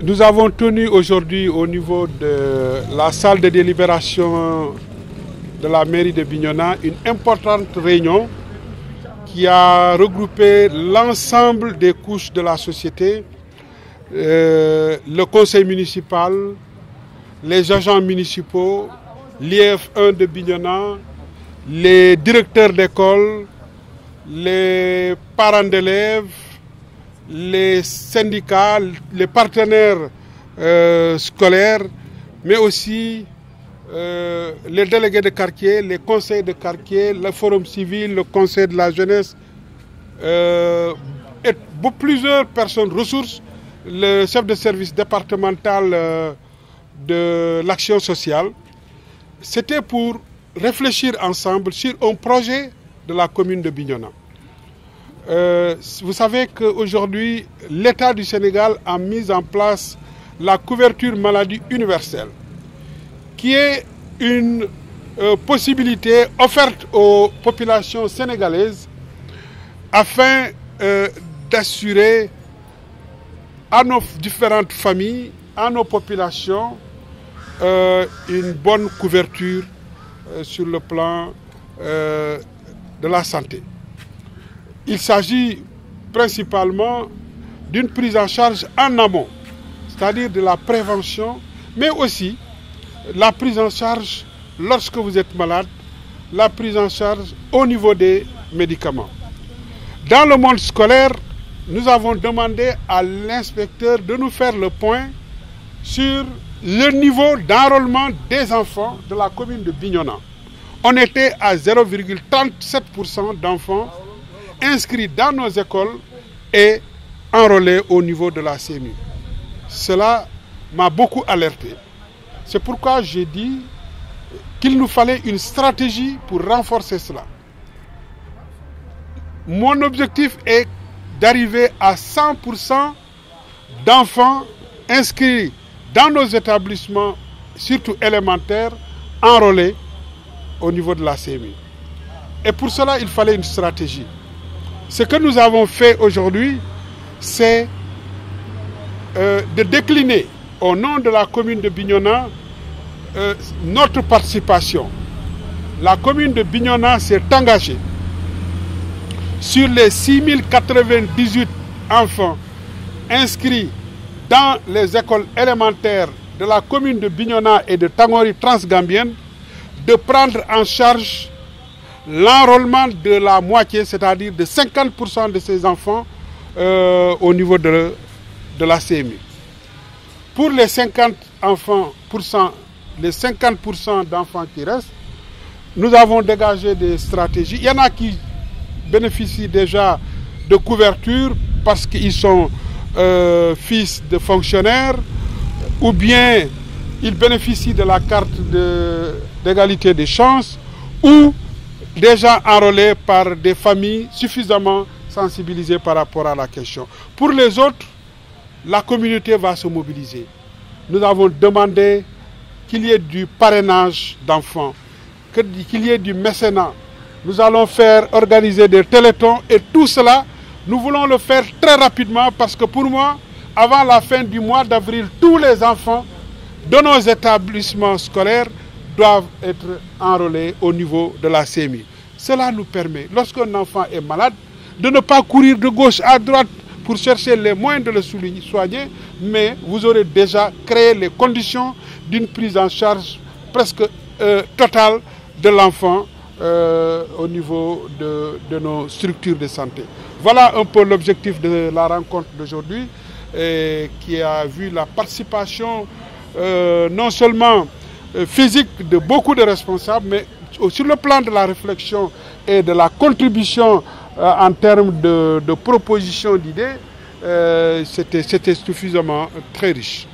Nous avons tenu aujourd'hui au niveau de la salle de délibération de la mairie de Bignona une importante réunion qui a regroupé l'ensemble des couches de la société, le conseil municipal, les agents municipaux, l'IF1 de Bignona, les directeurs d'école, les parents d'élèves, les syndicats, les partenaires scolaires, mais aussi les délégués de quartier, les conseils de quartier, le forum civil, le conseil de la jeunesse, et plusieurs personnes ressources, le chef de service départemental de l'action sociale. C'était pour réfléchir ensemble sur un projet de la commune de Bignona. Vous savez qu'aujourd'hui, l'État du Sénégal a mis en place la couverture maladie universelle, qui est une possibilité offerte aux populations sénégalaises afin d'assurer à nos différentes familles, à nos populations, une bonne couverture sur le plan de la santé. Il s'agit principalement d'une prise en charge en amont, c'est-à-dire de la prévention, mais aussi la prise en charge lorsque vous êtes malade, la prise en charge au niveau des médicaments. Dans le monde scolaire, nous avons demandé à l'inspecteur de nous faire le point sur le niveau d'enrôlement des enfants de la commune de Bignona. On était à 0,37% d'enfants inscrits dans nos écoles et enrôlés au niveau de la CMU. Cela m'a beaucoup alerté. C'est pourquoi j'ai dit qu'il nous fallait une stratégie pour renforcer cela. Mon objectif est d'arriver à 100% d'enfants inscrits dans nos établissements, surtout élémentaires, enrôlés au niveau de la CMU. Et pour cela, il fallait une stratégie. Ce que nous avons fait aujourd'hui, c'est de décliner au nom de la commune de Bignona notre participation. La commune de Bignona s'est engagée sur les 6098 enfants inscrits dans les écoles élémentaires de la commune de Bignona et de Tangori transgambienne de prendre en charge l'enrôlement de la moitié, c'est-à-dire de 50% de ces enfants au niveau de la CMU. Pour les 50% d'enfants qui restent, nous avons dégagé des stratégies. Il y en a qui bénéficient déjà de couverture parce qu'ils sont fils de fonctionnaires ou bien ils bénéficient de la carte d'égalité des chances ou déjà enrôlés par des familles suffisamment sensibilisées par rapport à la question. Pour les autres, la communauté va se mobiliser. Nous avons demandé qu'il y ait du parrainage d'enfants, qu'il y ait du mécénat. Nous allons organiser des téléthons et tout cela, nous voulons le faire très rapidement parce que pour moi, avant la fin du mois d'avril, tous les enfants de nos établissements scolaires doivent être enrôlés au niveau de la CMU. Cela nous permet, lorsqu'un enfant est malade, de ne pas courir de gauche à droite pour chercher les moyens de le soigner, mais vous aurez déjà créé les conditions d'une prise en charge presque totale de l'enfant au niveau de nos structures de santé. Voilà un peu l'objectif de la rencontre d'aujourd'hui qui a vu la participation non seulement physique de beaucoup de responsables, mais sur le plan de la réflexion et de la contribution en termes de propositions d'idées, c'était suffisamment très riche.